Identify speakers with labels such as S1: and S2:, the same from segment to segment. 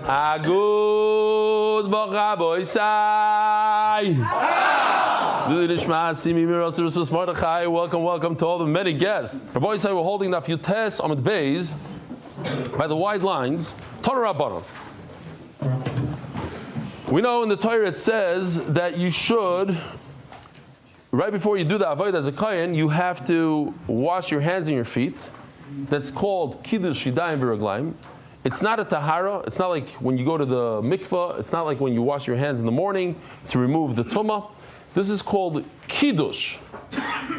S1: Agud Welcome to all the many guests. Rabbi Yisai, we're holding Daf Yomi Amud Beis by the wide lines. Torah Rabbanon. We know in the Torah it says that you should, right before you do the avodah as a kohen, you have to wash your hands and your feet. That's called kiddush yadayim v'raglayim. It's not a tahara. It's not like when you go to the mikvah. It's not like when you wash your hands in the morning to remove the tumah. This is called kiddush.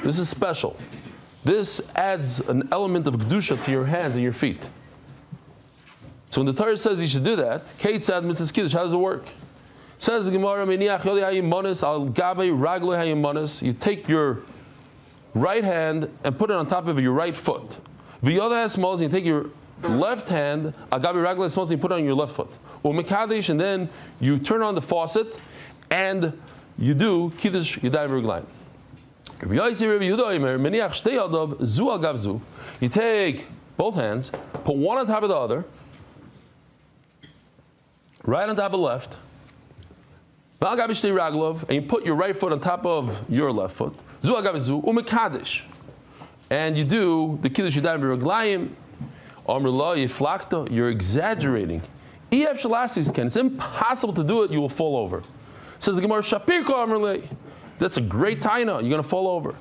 S1: This is special. This adds an element of kedusha to your hands and your feet. So when the Torah says you should do that, keitzad mitzvah kiddush, how does it work? It says the Gemara, meniach yodi hayimonis al gabe ragle hayimonis. You take your right hand and put it on top of your right foot. V'yoda hasmos, you take your left hand, al gabe ragle hasmos, you put it on your left foot. U'mekadesh, and then you turn on the faucet and you do kiddush yadayim v'raglayim. You take both hands, put one on top of the other, right on top of left, and you put your right foot on top of your left foot, and you do the kiddush yadayim v'raglayim. You're exaggerating. It's impossible to do it. You will fall over. Says the Gemara, Shapirko Amrle. That's a great taina. You're going to fall over.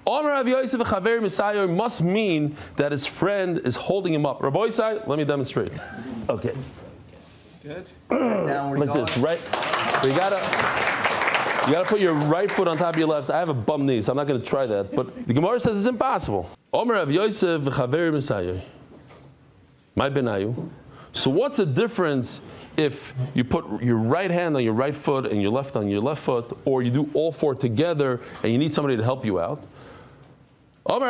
S1: Omer Rav Yosef v'chaver Misayo must mean that his friend is holding him up. Rabbi Yosef, let me demonstrate. Okay.
S2: Good. Like
S1: this, right? So you gotta put your right foot on top of your left. I have a bum knee, so I'm not going to try that. But the Gemara says it's impossible. Omer Rav Yosef v'chaver Misayo. My benayu. So what's the difference if you put your right hand on your right foot and your left on your left foot, or you do all four together and you need somebody to help you out? The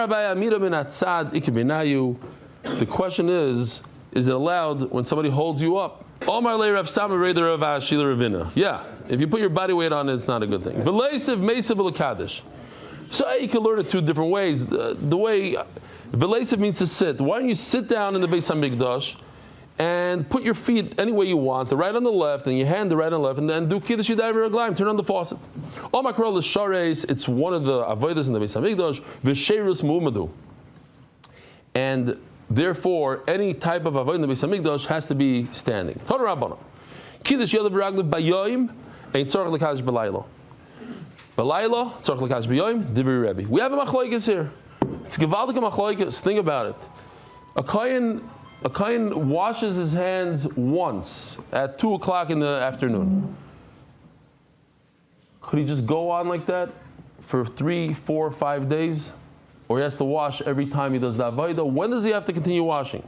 S1: question is it allowed when somebody holds you up? Yeah, if you put your body weight on it, it's not a good thing. So you can learn it two different ways. The way Velesiv means to sit. Why don't you sit down in the Beis HaMikdash and put your feet any way you want, the right on the left, and your hand the right on the left, and then do kiddush yadayim v'raglayim, turn on the faucet. All makrol l'shareis, it's one of the avodas in the Beis HaMikdash, v'sheirus mu'umadu. And therefore, any type of avodah in the Beis HaMikdash has to be standing. Torah Rabbanon. Kiddush yadav v'raglayim bayoyim, ein tzorach l'kadosh b'laylo. B'laylo, tzorach l'kadosh b'yoyim, divri Rebbe. We have a machlokes here. It's gevaldik machlokes. Think about it. A kohen washes his hands once at 2 o'clock in the afternoon. Could he just go on like that for 3, 4, 5 days? Or he has to wash every time he does the avodah? When does he have to continue washing?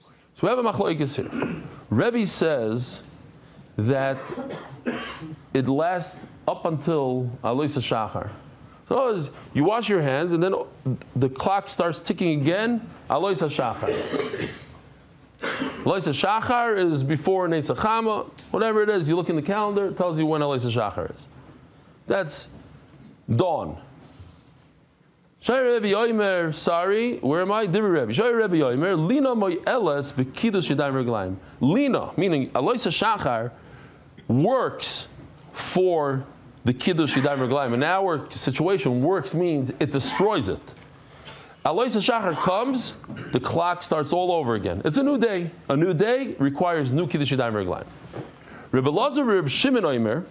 S1: So we have a machlokes here. Rebbe says that it lasts up until Alois HaShachar. So you wash your hands, and then the clock starts ticking again. Alois HaShachar. Alois HaShachar is before Neitz HaChama. Whatever it is, you look in the calendar, it tells you when Alois HaShachar is. That's dawn. Shai Rebbe Yoimer, sorry, where am I? Divri Rebbe. Shai Rebbe Yoimer, Lina Moy Eles V'Kiddush Yadayim V'Raglayim. Lina, meaning Alois HaShachar, works for the kiddush yadayim v'raglayim. In our situation, works means it destroys it. Alois HaShachar comes, the clock starts all over again. It's a new day. A new day requires new kiddush yadayim v'raglayim. Rebbe Lazar, Rebbe Shimon Oimer,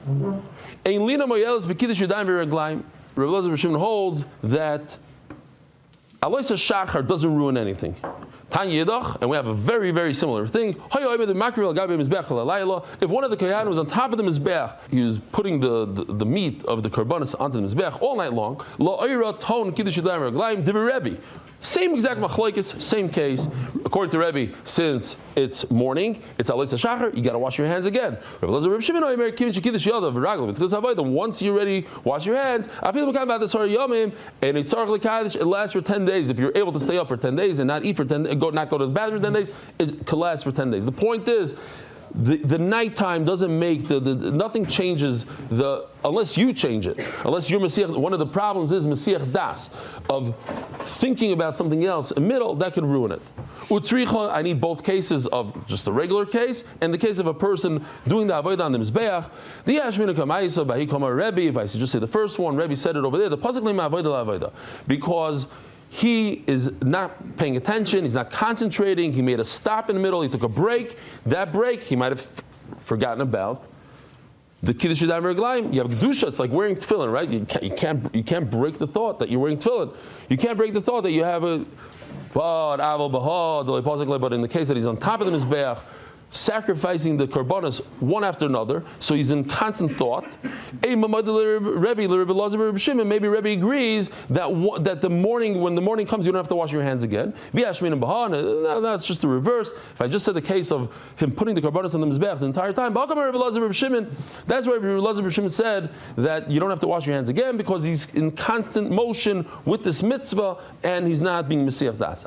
S1: ein lina moyeles v'kiddush yadayim v'raglayim. Rebbe Lazar, Rebbe Shimon holds that Alois HaShachar doesn't ruin anything. Tanya Yidach, and we have a very, very similar thing. If one of the kohanim was on top of the mizbeach, he was putting the meat of the karbanos onto the mizbeach all night long. Same exact machlokes, same case. According to Rebbe, since it's morning, it's Alois HaShachar, you got to wash your hands again. Once you're ready, wash your hands. And it lasts for 10 days. If you're able to stay up for 10 days and not eat for 10 days, not go to the bathroom for 10 days, it can last for 10 days. The point is, the nighttime doesn't make nothing changes unless you change it. Unless you're Messiah. One of the problems is Messiah Das, of thinking about something else in the middle, that could ruin it. Utzricha, I need both cases of just a regular case and the case of a person doing the avodah on the mizbeach. The Yashmina Kamaisa Bahikama Rebbe, if I just say the first one, Rebbe said it over there, the pasuk lema avodah avodah, because he is not paying attention, he's not concentrating, he made a stop in the middle, he took a break. That break, he might have forgotten about the Kiddush Yadayim Reglaim. You have Kedusha, it's like wearing tefillin, right? You can't break the thought that you're wearing tefillin. You can't break the thought that you have a but in the case that he's on top of the Mizbeach, sacrificing the karbanos one after another, so he's in constant thought. Maybe Rebbe agrees that the morning, when the morning comes, you don't have to wash your hands again. That's just the reverse. If I just said the case of him putting the karbanos on the mizbeach the entire time, that's why Rebbe Shimon said that you don't have to wash your hands again because he's in constant motion with this mitzvah and he's not being Mesiach Das.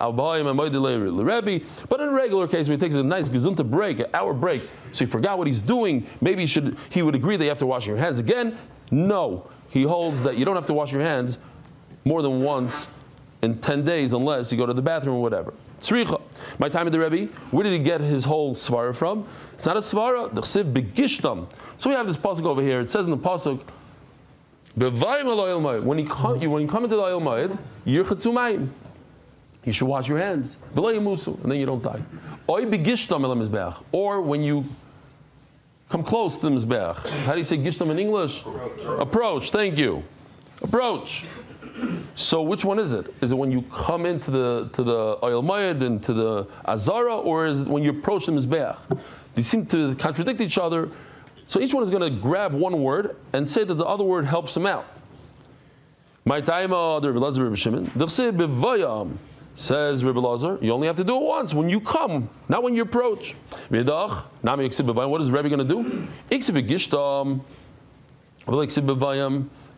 S1: But in a regular case, where he takes a nice gezunta break, an hour break, so he forgot what he's doing, maybe he would agree that you have to wash your hands again. No, he holds that you don't have to wash your hands more than once in 10 days unless you go to the bathroom or whatever. Tzricha. My time at the Rebbe, where did he get his whole svara from? It's not a svara, the chsiv begishtam. So we have this pasuk over here. It says in the pasuk, when you come into the Oyel Moed, yirchatzu mayim. You should wash your hands, and then you don't die. Or when you come close to the mizbeach. How do you say gishtam in English? Approach. Thank you. Approach. So which one is it? Is it when you come into the Oyel Moed and to the Azara, or is it when you approach the mizbeach? They seem to contradict each other. So each one is going to grab one word and say that the other word helps him out. My time, Rebbe Shimon. Says Rebbe Lazar, you only have to do it once when you come, not when you approach. What is Rebbe going to do? If it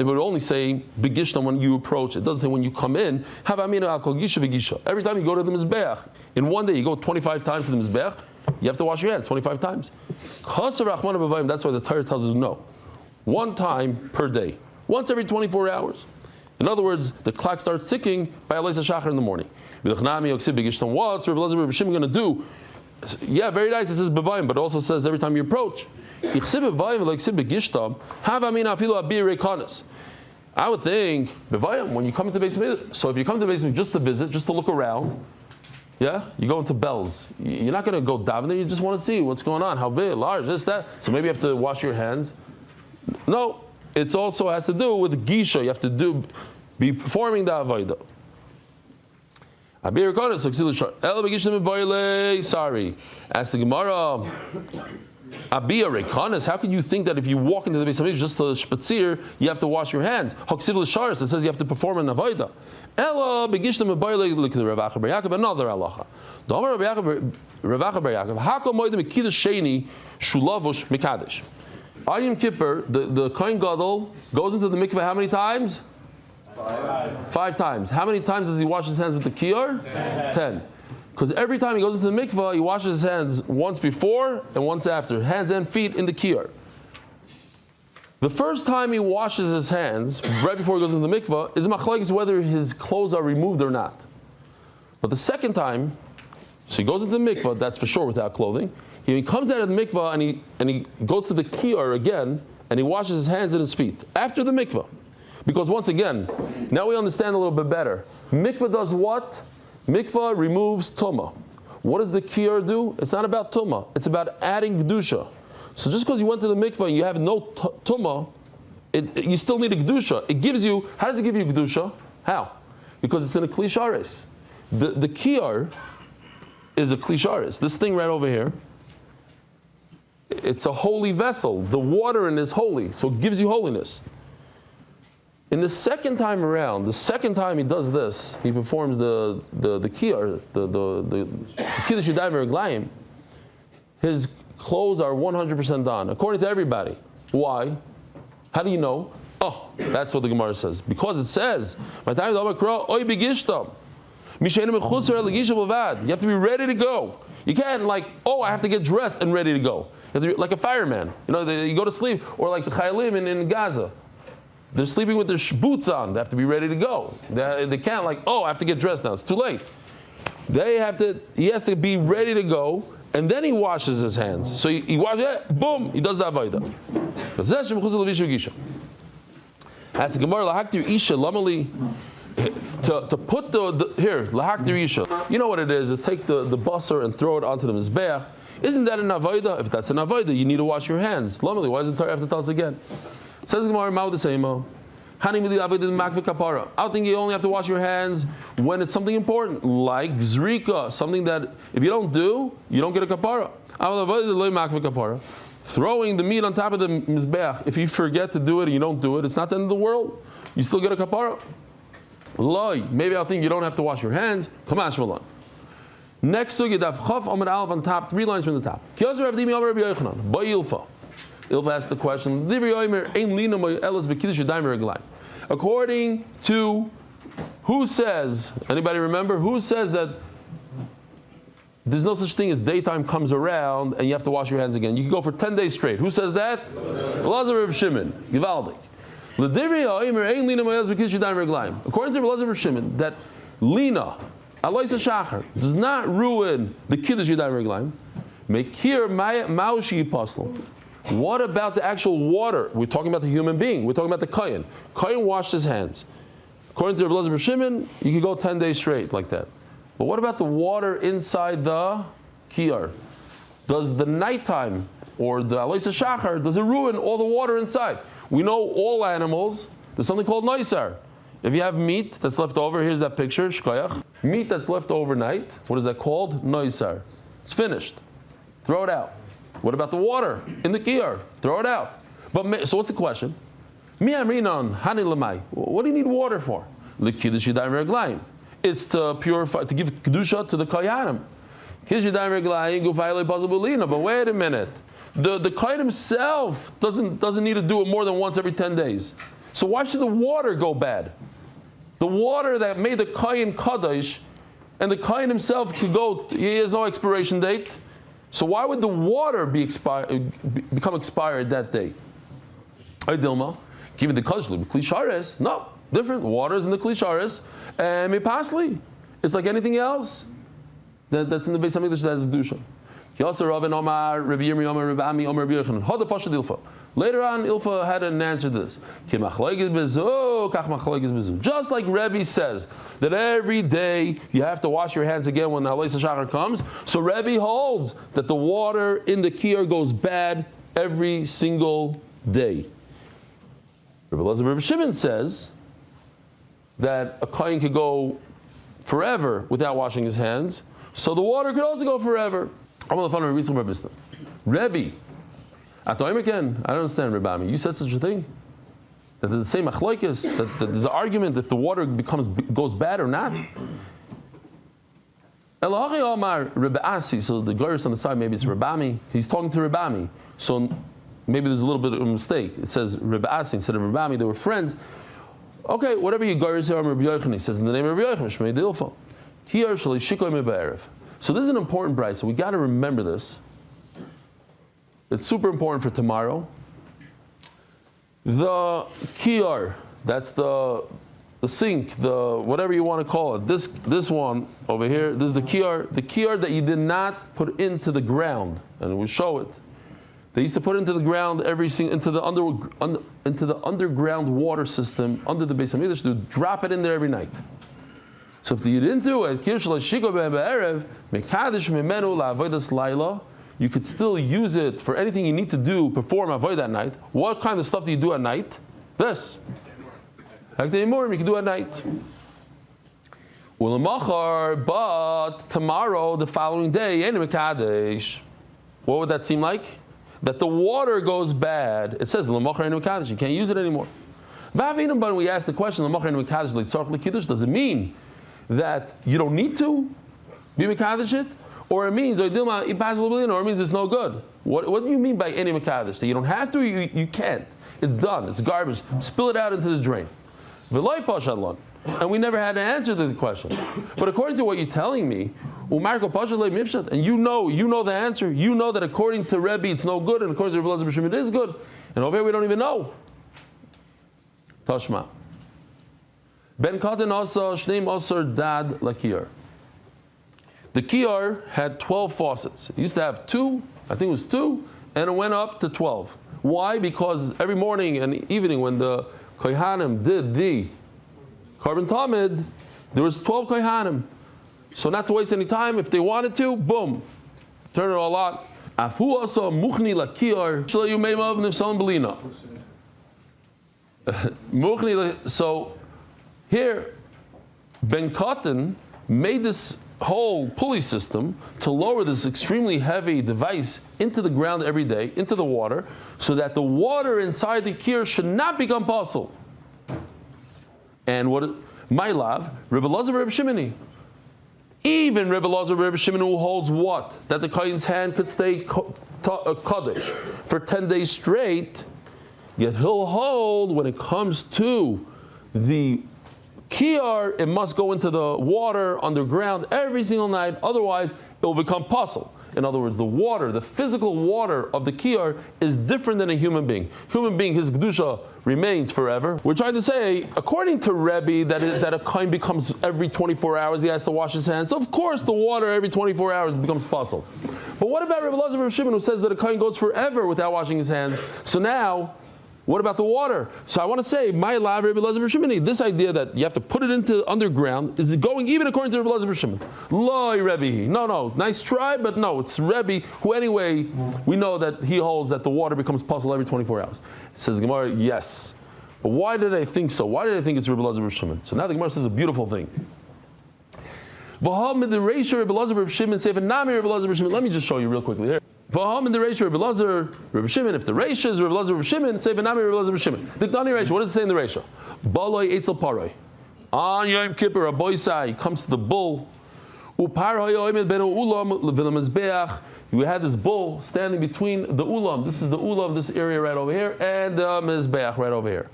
S1: would only say begishtam when you approach, it doesn't say when you come in. Every time you go to the mizbeach, in one day you go 25 times to the mizbeach, you have to wash your hands 25 times. That's why the Torah tells us no. One time per day, once every 24 hours. In other words, the clock starts ticking by Elisa Shachar in the morning. What's Rebbe Shimon going to do? Yeah, very nice. It says bevayim, but it also says every time you approach. I would think bevayim when you come into the basement. So if you come to the basement just to visit, just to look around, yeah, you go into bells. You're not going to go daven there. You just want to see what's going on, how big, large, this, that. So maybe you have to wash your hands. No. It also has to do with gisha. You have to be performing the avodah. Sorry. Ask the Gemara. How can you think that if you walk into the Beis Hamikdash just to the Spatzir, you have to wash your hands? It says you have to perform an avodah. Another halacha. Ayim Kippur, the Kohen Gadol goes into the mikveh how many times? 5 times. How many times does he wash his hands with the kiyar? 10. Because every time he goes into the mikveh, he washes his hands once before and once after. Hands and feet in the kiyar. The first time he washes his hands, right before he goes into the mikveh, is machlokes whether his clothes are removed or not. But the second time, so he goes into the mikveh, that's for sure without clothing. He comes out of the mikveh and he goes to the kiyar again and he washes his hands and his feet after the mikveh. Because once again, now we understand a little bit better. Mikveh does what? Mikveh removes tumah. What does the kiyar do? It's not about tumah. It's about adding kedusha. So just because you went to the mikveh and you have no tumah, you still need a kedusha. It gives you, how does it give you kedusha? How? Because it's in a klisharis. The kiyar is a klisharis. This thing right over here, it's a holy vessel. The water in it is holy, so it gives you holiness. In the second time around, the second time he does this, he performs the kiyar, the kiddush yadayim reglaim. His clothes are 100% done, according to everybody. Why? How do you know? Oh, that's what the Gemara says. Because it says, you have to be ready to go. You can't I have to get dressed and ready to go. You have to be like a fireman. You go to sleep, or like the Chayalim in Gaza. They're sleeping with their boots on. They have to be ready to go. They can't I have to get dressed now. It's too late. He has to be ready to go, and then he washes his hands. So he washes it, boom, he does the avodah. As the Gemara lahaktir isha lamali, to put here lahaktir isha. You know what it is? Is take the basar and throw it onto the mizbeach. Isn't that an avodah? If that's an avodah, you need to wash your hands. Lamali, why does the Torah have to tell us again? Says the Gemara, Ma'u d'seima. I don't think you only have to wash your hands when it's something important, like zrika, something that if you don't do, you don't get a kapara. Throwing the meat on top of the mizbeach, if you forget to do it and you don't do it, it's not the end of the world. You still get a kapara. Maybe I'll think you don't have to wash your hands. Come on, Shmalan. Next sugya, Daf Amud Aleph on top, 3 lines from the top. Ilva asked the question, according to who says, anybody remember, who says that there's no such thing as daytime comes around and you have to wash your hands again? You can go for 10 days straight. Who says that? Elazar Reb Shimon, Givaldik. According to Elazar Reb Shimon, that Lina, Aloisa Shachar, does not ruin the Kiddush Yadayim Reglaim. Mekir Maushi Apostle. What about the actual water? We're talking about the human being. We're talking about the Kohen. Kohen washed his hands. According to Elazar Shimon, you can go 10 days straight like that. But what about the water inside the kiyar? Does the nighttime or the Aloisa Shachar, does it ruin all the water inside? We know all animals, there's something called noisar. If you have meat that's left over, here's that picture, shkoyach. Meat that's left overnight, what is that called? Noisar. It's finished. Throw it out. What about the water in the kiyar? Throw it out. But so what's the question? What do you need water for? It's to purify, to give kedusha to the koyanim. But wait a minute, the kohen himself doesn't need to do it more than once every 10 days. So why should the water go bad? The water that made the kohen kadosh, and the kohen himself could go. He has no expiration date. So why would the water become expired that day? Dilma, given the kashlu, klishares. No, different. Water is in the klishares, and mipasli. It's like anything else that's in the Beis Hamikdash that has kedusha. Later on, Ilfa had an answer to this. Just like Rebbe says that every day you have to wash your hands again when the Alois HaShachar comes, so Rebbe holds that the water in the kiyar goes bad every single day. Rebbe Shimon says that a kohen could go forever without washing his hands, so the water could also go forever. I'm on the phone with Rebbe. I don't understand, Rebbe. You said such a thing? That there's the same achloikis, that there's an argument if the water goes bad or not? Elahi Omar Rebbe Asi, so the Goris on the side, maybe it's Rebbe. He's talking to Rebbe. So maybe there's a little bit of a mistake. It says Rebbe Asi instead of Rebbe. They were friends. Okay, whatever you Goris are, Rebbe Yochanan, he says in the name of Rebbe Yochanan, Shmei Dilfa. Here, Shali Shikoy Mebe'erev. So this is an important bride, so we got to remember this. It's super important for tomorrow. The kiyar, that's the sink, the whatever you want to call it. This one over here, this is the kiyar that you did not put into the ground, and we'll show it. They used to put into the ground into the underground water system under the Beis Hamikdash to drop it in there every night. So if you didn't do it, you could still use it for anything you need to do, perform avoid that night. What kind of stuff do you do at night? This. You can do at night. But tomorrow, the following day, what would that seem like? That the water goes bad. It says, you can't use it anymore. But when we ask the question, does it mean that you don't need to be mekadesh it? Or it means, or it means it's no good. What do you mean by any mekadesh? That you don't have to, you can't. It's done, it's garbage. Spill it out into the drain. And we never had an answer to the question. But according to what you're telling me, and you know the answer, you know that according to Rebbe it's no good, and according to Rebbe Elazar it is good. And over here we don't even know. Tashma. Ben Katan also, Shneim Osir Dad Lakir. the kiyar had 12 faucets. It used to have 2, I think it was 2, and it went up to 12. Why? Because every morning and evening when the kohanim did the carbon tamid, there was 12 kohanim. So not to waste any time, if they wanted to, boom, turn it all out. Afu asa muchni lakiyar shelo yumeimav nifsalim belina. So here, Ben Cotton made this whole pulley system to lower this extremely heavy device into the ground every day, into the water, so that the water inside the kiyar should not become puzzle. And what? My love, Rebbe Elazar, Rebbe Shimoni. Even Rebbe Elazar, Rebbe Shimon, who holds what? That the kohen's hand could stay kaddish for 10 days straight. Yet he'll hold when it comes to the kiyar, it must go into the water underground every single night. Otherwise, it will become puzzle. In other words, the water, the physical water of the kiyar is different than a human being. Human being, his kedusha remains forever. We're trying to say, according to Rebbe, that a kohen becomes every 24 hours, he has to wash his hands. So of course, the water every 24 hours becomes puzzle. But what about Rebbe Elazar, Rebbe Shimon, who says that a kohen goes forever without washing his hands? So now, what about the water? So I want to say, my love, Rebbe Elazar, Rebbe Shimon, this idea that you have to put it into underground, is it going even according to Rebbe Elazar, Rebbe Shimon? Loi Rebbe. No, nice try, but no, it's Rebbe, who anyway, we know that he holds that the water becomes puzzle every 24 hours. Says Gemara, yes. But why did I think so? Why did I think it's Rebbe Elazar, Rebbe Shimon? So now the Gemara says a beautiful thing. Let me just show you real quickly here. V'ham in the Reisha, Rebbe Elazar, Rebbe Shimon. If the Reisha is Rebbe Elazar, Rebbe Shimon, say V'nami Rebbe Elazar, Rebbe Shimon. Diktani Reisha. What does it say in the Reisha? Baloi Eitzel Paroi. On Yom Kippur, a boy comes to the bull. Upar hayoyim benu ulam v'lemizbeach. We had this bull standing between the ulam. This is the ulam, this area right over here, and the mizbeach right over here.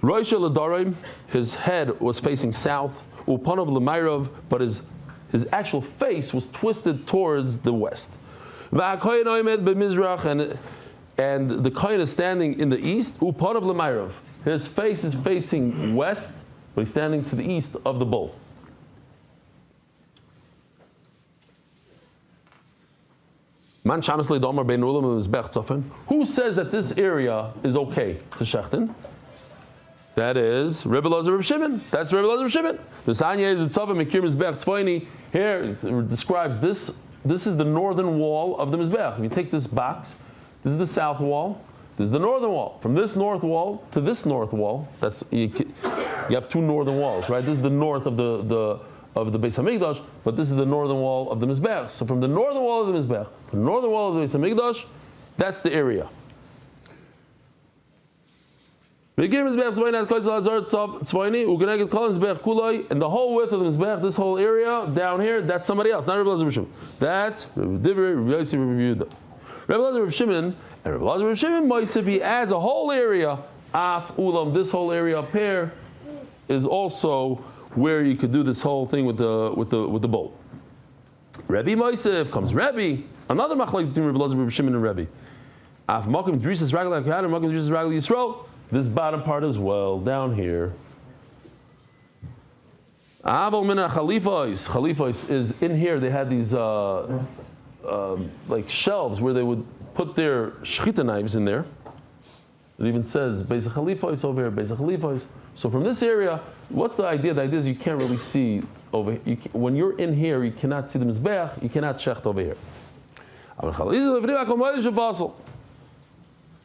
S1: Reisha l'darim. His head was facing south. Upanav l'mayrov, but his actual face was twisted towards the west. And the kohen is standing in the east. Upanav l'mayrov. His face is facing west, but he's standing to the east of the bull. Who says that this area is okay to shechten? That is Rebbe Elazar, Rebbe Shimon. That's Rebbe Elazar, Rebbe Shimon. The Sanya is Tzava Mekir Mizbeach Tzvayni. Here it describes this. This is the northern wall of the Mizbeach. If you take this box, this is the south wall. This is the northern wall. From this north wall to this north wall, that's you have 2 northern walls, right? This is the north of the Beis Hamikdash, but this is the northern wall of the Mizbeach. So from the northern wall of the Mizbeach, the northern wall of the Beis Hamikdash, that's the area. And the whole width of the Mizbeach, this whole area down here, that's somebody else, not Rebbe Elazar, Rebbe Shimon. That's Rebbe Yossi, Rebbe Yehuda. Rebbe Elazar, Rebbe Shimon, and Rebbe Elazar, Rebbe Shimon, Moisef, he adds a whole area, Af Ulam, this whole area up here is also where you could do this whole thing with the bowl. Rebbe Moisef comes Rebbe, another machlokes between Rebbe Elazar, Rebbe Shimon, and Rebbe. Af Makim Drisas Ragla Kahanim, Makim Drisas Ragla Yisrael. This bottom part as well, down here. Aval mina Chalifos is in here. They had these like shelves where they would put their shechita knives in there. It even says Beis Chalifos over here, Beis Chalifos. So from this area, what's the idea? The idea is you can't really see over here. When you're in here, you cannot see the mizbeach. You cannot shecht over here.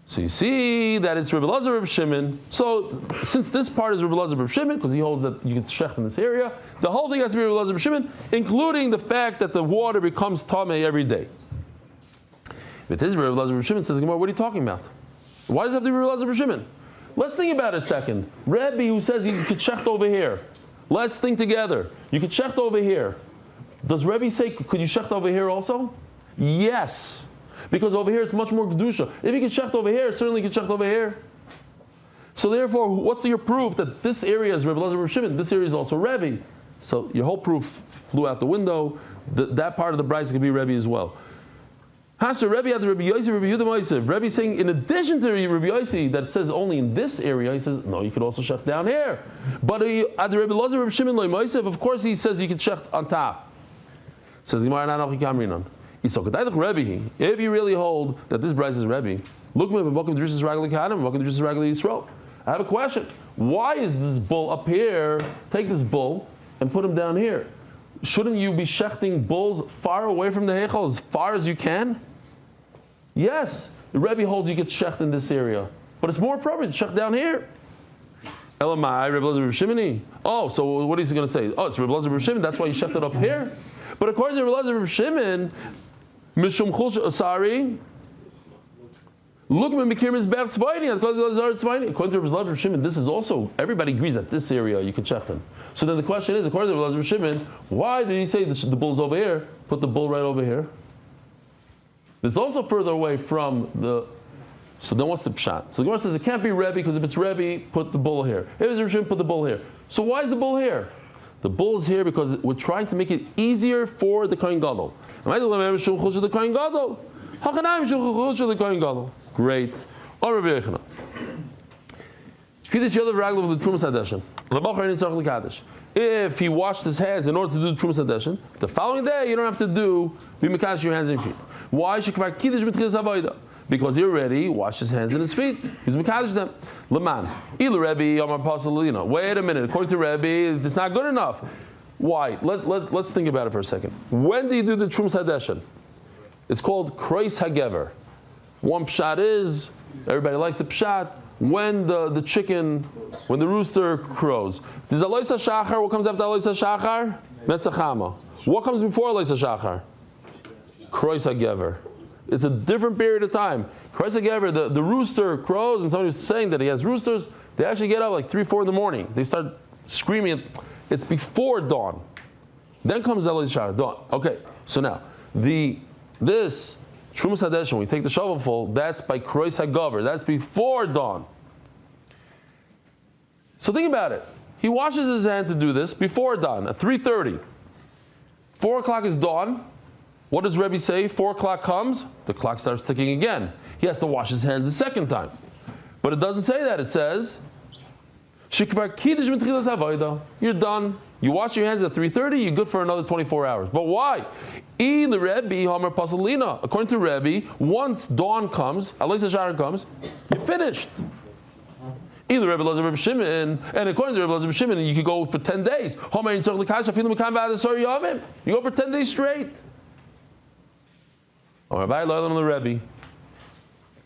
S1: So you see that it's Rebbe Elazar, Rebbe Shimon. So since this part is Rebbe Elazar, Rebbe Shimon, because he holds that you can shecht in this area, the whole thing has to be Rebbe Elazar, Rebbe Shimon, including the fact that the water becomes tamei every day. If it is Rebbe Elazar, Rebbe Shimon, says Gemara, what are you talking about? Why does it have to be Rebbe Elazar, Rebbe Shimon? Let's think about it a second. Rebbe, who says you could shecht over here. Let's think together. You could shecht over here. Does Rebbe say, could you shecht over here also? Yes. Because over here it's much more kedusha. If you can shecht over here, certainly you can shecht over here. So therefore, what's your proof that this area is Rebbe Elazar, Rebbe Shimon? This area is also Rebbe. So your whole proof flew out the window. That part of the brayso could be Rebbe as well. Pastor Rebbe had the Rebbe Yosef, Rebbe Yehuda Moshe. Rebbe saying, in addition to Rebbe Yosef, that says only in this area, he says, no, you could also shech down here. But at the Rebbe Lazar, Rebbe Shimon, Moshe, of course he says you can shech on top. Says Gemara Nanochi Kamrinon. If you really hold that this bride is Rebbe, look at welcome to Drishas Ragli Kahanim, welcome to Drishas Ragli Yisrael. I have a question. Why is this bull up here? Take this bull and put him down here. Shouldn't you be shechting bulls far away from the Heichal, as far as you can? Yes, the Rebbe holds you get shecht in this area, but it's more appropriate to shecht down here. Elamai, Rebbe Lazar, Rebbe Shimoni. Oh, so what is he going to say? Oh, it's Rebbe Lazar, Rebbe Shimon. That's why you shechted up here. But according to Rebbe Lazar, Rebbe Shimon, Mishum Chulsh, sorry. Look, according to Rebbe Lazar, Rebbe Shimon, this is also everybody agrees that this area you can shecht in. So then the question is, according to Rebbe Lazar, Rebbe Shimon, why did he say the bull's over here? Put the bull right over here. It's also further away from the. So then what's the pshat? So the Gemara says it can't be Rebbe because if it's Rebbe, put the bull here. If it's Rebbe, put the bull here. So why is the bull here? The bull is here because we're trying to make it easier for the Kohen Gadol. Great. If he washed his hands in order to do the Trumas Hadeshin, the following day you don't have to do be mekadosh your hands and feet. Why? Because he already washed his hands and his feet. He's mekadosh them. Leman. Wait a minute. According to Rebbe, it's not good enough. Why? Let's think about it for a second. When do you do the Trumas Hadeshin? It's called Kreis HaGever. One pshat is, everybody likes the pshat, when the chicken, when the rooster crows. There's Alois HaShachar. What comes after Alois HaShachar? Metzachama. What comes before Alois HaShachar? Kreis HaGever. It's a different period of time. Kreis HaGever, the rooster crows, and somebody's saying that he has roosters, they actually get up like 3, 4 in the morning. They start screaming. It's before dawn. Then comes Alois HaShachar, dawn. Okay, so now, this Trumas Hadeshin, when we take the shovelful, that's by Kreis HaGever. That's before dawn. So think about it. He washes his hand to do this before dawn, at 3:30. 4 o'clock is dawn. What does Rebbe say? 4 o'clock comes, the clock starts ticking again. He has to wash his hands a second time. But it doesn't say that. It says, you're done. You wash your hands at 3:30, you're good for another 24 hours. But why? According to Rebbe, once dawn comes, Alois HaShachar comes, you're finished. Either Rebbe Lazar, Rebbe Shimon, and according to Rebbe Lazar, Rebbe Shimon, you could go for 10 days. You go for 10 days straight.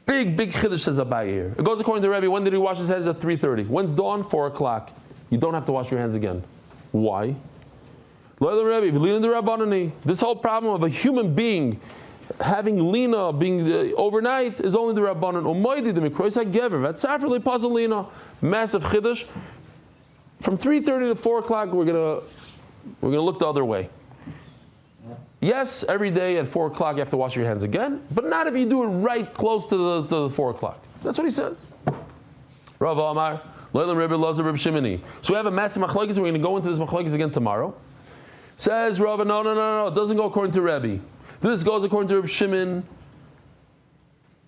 S1: Big chiddush says Abai here. It goes according to Rebbe. When did he wash his hands? At 3:30. When's dawn? 4 o'clock. You don't have to wash your hands again. Why? This whole problem of a human being having lina being overnight is only the Rabbanan. Massive chiddush. From 3:30 to 4 o'clock, we're gonna look the other way. Yes, every day at 4 o'clock you have to wash your hands again, but not if you do it right close to the 4 o'clock. That's what he said. Rav Amar, Leilam Rebbe Lazar Rebbe Shimoni. So we have a massive machlokes, and we're going to go into this machlokes again tomorrow. Says Rav, no, it doesn't go according to Rebbe. This goes according to Rebbe Shimon.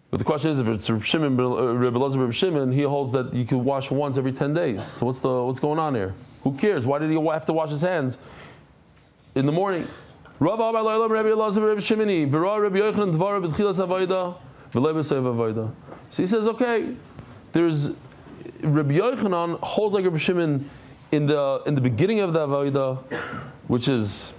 S1: But the question is, if it's Rebbe Shimon, Rebbe Lazar Rebbe Shimon, he holds that you can wash once every 10 days. So what's going on here? Who cares? Why did he have to wash his hands in the morning? Rav Amar Leilam Rebbe Lazar Rebbe Shimoni. V'ra Rebbe Yochanan Dvar B'tchilas Avoda V'leiba Seiv Avoda. So he says, okay, there's Rebbe Yochanan holds like Rebbe Shimon in the beginning of the Avoda, which is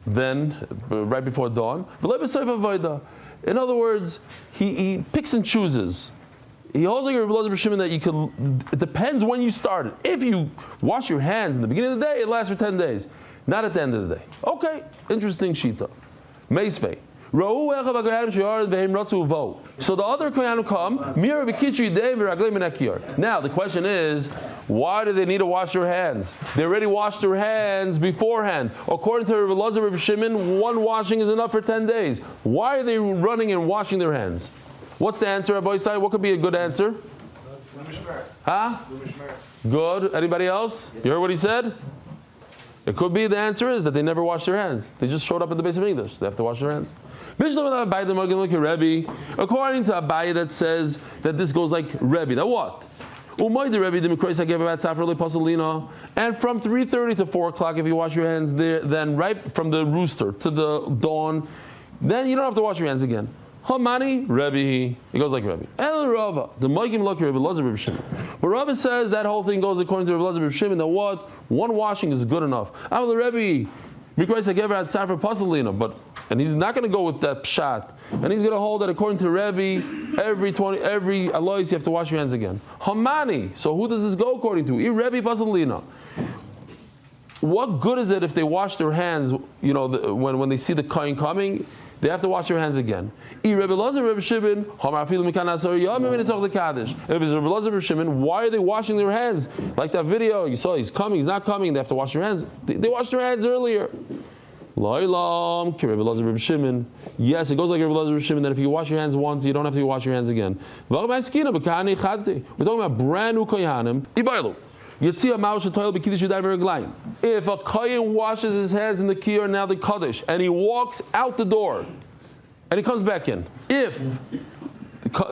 S1: then right before dawn. V'leiba Seiv Avoda. In other words, he picks and chooses. He holds like Rebbe Lazar Rebbe Shimon that you can. It depends when you started. If you wash your hands in the beginning of the day, it lasts for 10 days. Not at the end of the day. Okay, interesting shita. Meisvei. So the other kohanim come. Now the question is, why do they need to wash their hands? They already washed their hands beforehand. According to Rebbe Lazar Rebbe Shimon, one washing is enough for 10 days. Why are they running and washing their hands? What's the answer, Rabbi Isai? What could be a good answer? Huh? Good. Anybody else? You heard what he said? It could be the answer is that they never washed their hands. They just showed up at the base of English. They have to wash their hands. According to Abaye that says that this goes like Rebbe. Now what? And from 3:30 to 4 o'clock, if you wash your hands there, then right from the rooster to the dawn, then you don't have to wash your hands again. Hamani, Rebbe. It goes like Rebbe. El Rava. The Moigim look Rebbe Lazar Rebbe Shimon. But Rava says that whole thing goes according to Rebbe Lazar Rebbe Shimon that what? One washing is good enough. Amud Rebbe. But and he's not going to go with that pshat, and he's going to hold that according to Rebbe, every alois you have to wash your hands again. Hamani. So who does this go according to? Rebbe Pasalina. What good is it if they wash their hands? You know, when they see the kohen coming, they have to wash their hands again. If it's Rebbe Lazar Rebbe Shimon, why are they washing their hands? Like that video you saw, he's coming, he's not coming. They have to wash their hands. They washed their hands earlier. Yes, it goes like Rebbe Lazar Rebbe Shimon that if you wash your hands once, you don't have to wash your hands again. We're talking about brand new kohanim. If a kohen washes his hands in the kiyur, now the kaddish, and he walks out the door, and he comes back in, if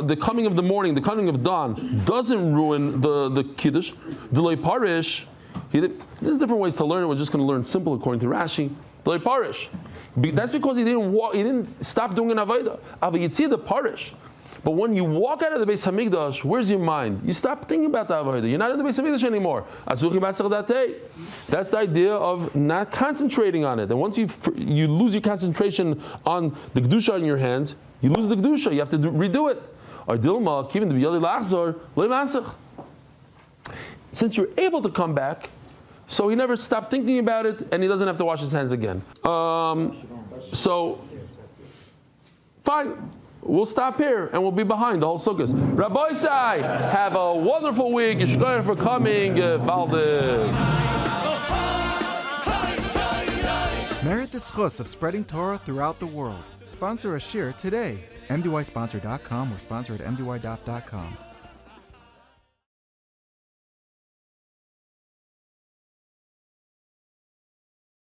S1: the coming of the morning, the coming of dawn, doesn't ruin the kiddush, delay parish. There's different ways to learn it. We're just going to learn simple according to Rashi. Delay parish. That's because he didn't stop doing an avodah. Avayitzi the parish. But when you walk out of the Beis Hamikdash, where's your mind? You stop thinking about the avodah. You're not in the Beis Hamikdash anymore. That's the idea of not concentrating on it. And once you lose your concentration on the kedusha in your hands, you lose the kedusha. You have to redo it. Since you're able to come back, so he never stopped thinking about it, and he doesn't have to wash his hands again. So, fine. We'll stop here, and we'll be behind the whole sukkah. Rabbi Sai, have a wonderful week. Yishkoyach for coming. Baldig.
S3: Merit the schus of spreading Torah throughout the world. Sponsor a shir today. MDYsponsor.com or sponsor at MDYDaf.com.